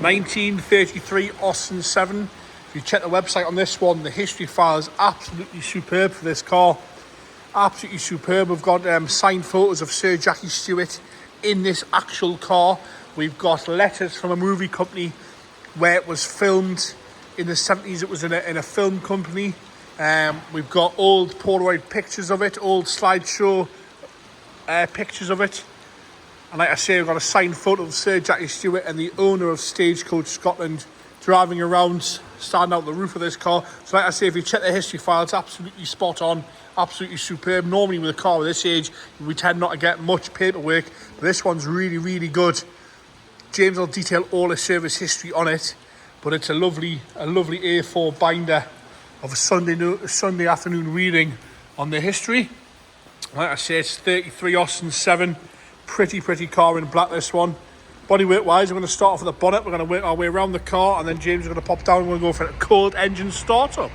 1933 Austin 7. If you check the website on this one, the history file is absolutely superb for this car. Absolutely superb. We've got signed photos of Sir Jackie Stewart in this actual car. We've got letters from a movie company where it was filmed in the 70s. It was in a film company. We've got old Polaroid pictures of it, old slideshow pictures of it. And like I say, we've got a signed photo of Sir Jackie Stewart and the owner of Stagecoach Scotland driving around, standing out the roof of this car. So like I say, if you check the history file, it's absolutely spot on, absolutely superb. Normally with a car of this age, we tend not to get much paperwork, but this one's really, really good. James will detail all the service history on it, but it's a lovely A4 binder of a Sunday afternoon reading on the history. Like I say, it's 33 Austin 7. Pretty car in black, this one. Bodywork wise, we're going to start off with the bonnet. We're going to work our way around the car, and then James is going to pop down and we're going to go for a cold engine startup.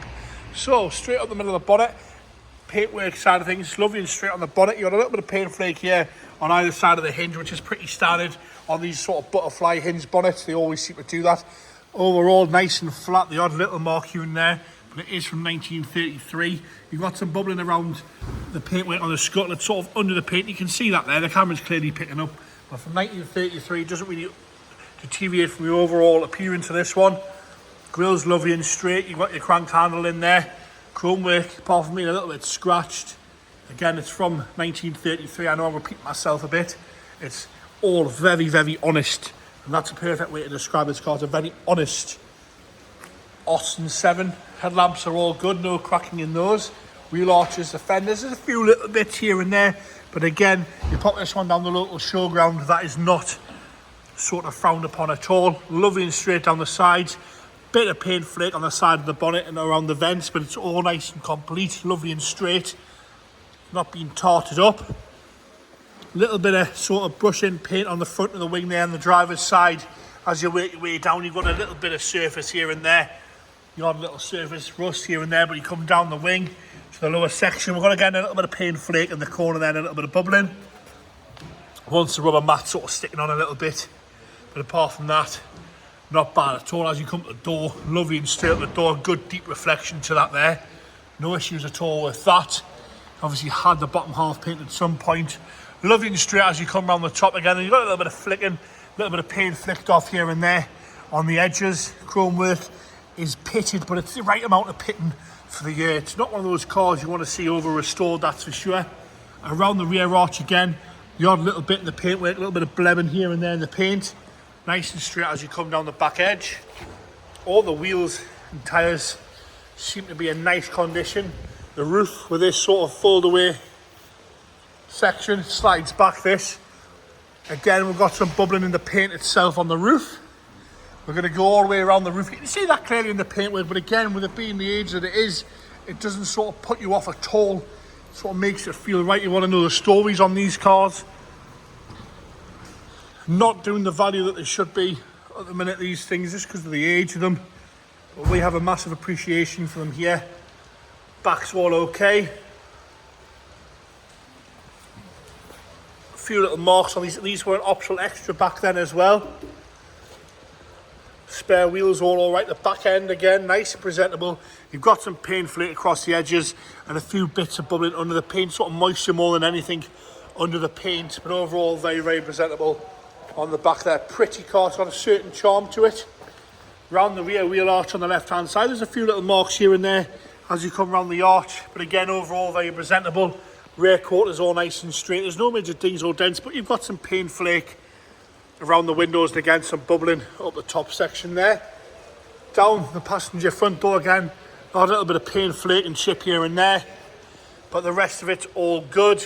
So, straight up the middle of the bonnet, paintwork side of things, lovely and straight on the bonnet. You've got a little bit of paint flake here on either side of the hinge, which is pretty standard on these sort of butterfly hinge bonnets. They always seem to do that. Overall, nice and flat, the odd little mark here and there, but it is from 1933. You've got some bubbling around the paintwork on the scuttle. It's sort of under the paint. You can see that there. The camera's clearly picking up. But from 1933, it doesn't really deteriorate from the overall appearance of this one. Grill's lovely and straight. You've got your crank handle in there. Chrome work, apart from being a little bit scratched. Again, it's from 1933. I know I'm repeating myself a bit. It's all very honest. And that's a perfect way to describe this car. It's a very honest Austin 7. Headlamps are all good, no cracking in those. Wheel arches, the fenders, there's a few little bits here and there. But again, you pop this one down the local showground, that is not sort of frowned upon at all. Lovely and straight down the sides. Bit of paint flake on the side of the bonnet and around the vents, but it's all nice and complete, lovely and straight. Not being tarted up. Little bit of sort of brushing paint on the front of the wing there on the driver's side. As you work your way down, you've got a little bit of surface here and there. You have a little surface rust here and there, but you come down the wing to the lower section. We're going to get a little bit of paint flake in the corner there and a little bit of bubbling. Once the rubber mat sort of sticking on a little bit. But apart from that, not bad at all. As you come to the door, lovely and straight at the door. Good deep reflection to that there. No issues at all with that. Obviously had the bottom half painted at some point. Lovely and straight as you come around the top again. And you've got a little bit of flicking, a little bit of paint flicked off here and there on the edges. Chrome work is pitted, but it's the right amount of pitting for the year. It's not one of those cars you want to see over restored, that's for sure. Around the rear arch again, the odd little bit in the paintwork, a little bit of blemming here and there in the paint. Nice and straight as you come down the back edge. All the wheels and tyres seem to be in nice condition. The roof with this sort of fold away section slides back this. Again, we've got some bubbling in the paint itself on the roof. We're going to go all the way around the roof. You can see that clearly in the paintwork, but again, with it being the age that it is, it doesn't sort of put you off at all. It sort of makes it feel right. You want to know the stories on these cars. Not doing the value that they should be at the minute, these things, just because of the age of them. But we have a massive appreciation for them here. Back's all okay. A few little marks on these. These were an optional extra back then as well. Spare wheels all right. The back end again, nice and presentable. You've got some paint flake across the edges and a few bits of bubbling under the paint, sort of moisture more than anything under the paint, but overall very presentable on the back there. Pretty car, it's got a certain charm to it. Round the rear wheel arch on the left hand side, there's a few little marks here and there as you come round the arch, but again overall very presentable. Rear quarters all nice and straight. There's no major dings or dents, but you've got some paint flake around the windows and again some bubbling up the top section there. Down the passenger front door again, a little bit of paint flake and chip here and there, but the rest of it's all good.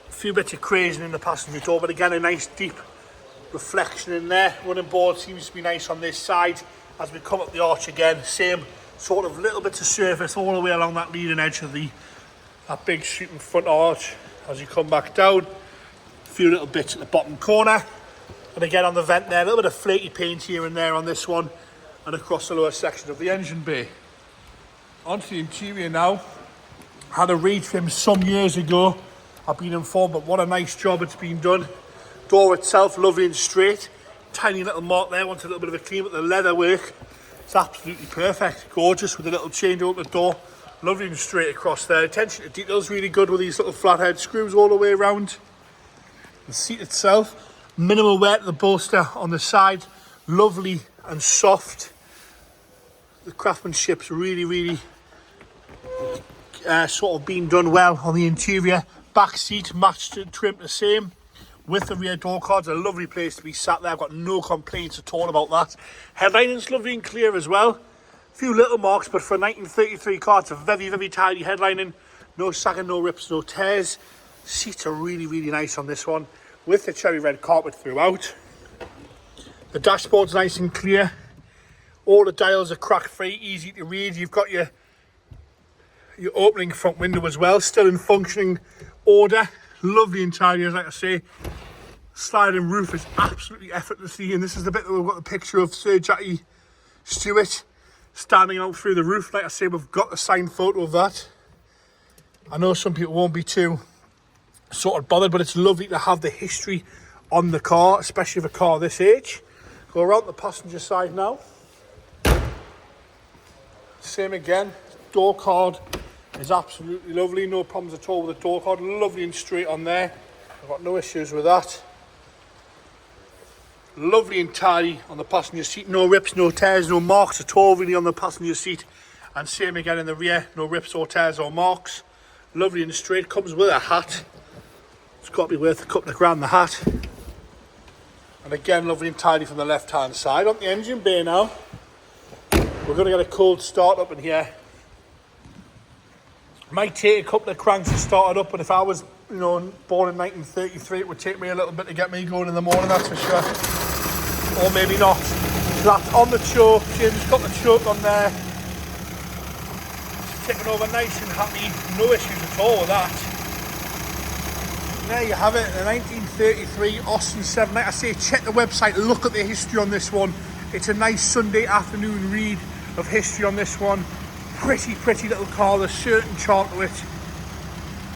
A few bits of crazing in the passenger door, but again a nice deep reflection in there. Running board seems to be nice on this side. As we come up the arch again, same sort of little bits of surface all the way along that leading edge of that big shooting front arch. As you come back down, a few little bits at the bottom corner, and again on the vent there, a little bit of flaky paint here and there on this one, and across the lower section of the engine bay. Onto the interior now. Had a read for him some years ago, I've been informed, but what a nice job it's been done. Door itself lovely and straight. Tiny little mark there, wants a little bit of a clean, but the leather work, it's absolutely perfect. Gorgeous with a little change over the door. Lovely and straight across there. Attention to detail's really good with these little flathead screws all the way around. The seat itself, minimal wear to the bolster on the side. Lovely and soft. The craftsmanship's really sort of been done well on the interior. Back seat matched and trimmed the same. With the rear door cards, a lovely place to be sat there. I've got no complaints at all about that. Headlining's lovely and clear as well. A few little marks, but for a 1933 car, it's a very tidy headlining. No sagging, no rips, no tears. Seats are really nice on this one, with the cherry red carpet throughout. The dashboard's nice and clear. All the dials are crack-free, easy to read. You've got your opening front window as well, still in functioning order. Lovely interiors, like I say. Sliding roof is absolutely effortlessly, and this is the bit that we've got the picture of Sir Jackie Stewart standing out through the roof. Like I say, we've got the signed photo of that. I know some people won't be too sort of bothered, but it's lovely to have the history on the car, especially of a car this age. Go around the passenger side now. Same again, door card is absolutely lovely, no problems at all with the door card, lovely and straight on there. I've got no issues with that. Lovely and tidy on the passenger seat, no rips, no tears, no marks at all really on the passenger seat. And same again in the rear, no rips or tears or marks. Lovely and straight, comes with a hat. It's got to be worth a couple of grand, the hat. And again, lovely and tidy from the left hand side. On the engine bay now, we're going to get a cold start up in here. Might take a couple of cranks to start it up, but if I was, you know, born in 1933, it would take me a little bit to get me going in the morning, that's for sure. Or maybe not. That's on the choke. Jim's got the choke on there. It's taken over nice and happy. No issues at all with that. There you have it, the 1933 Austin 7. Like I say, check the website, look at the history on this one. It's a nice Sunday afternoon read of history on this one. Pretty little car, there's certain charm to it.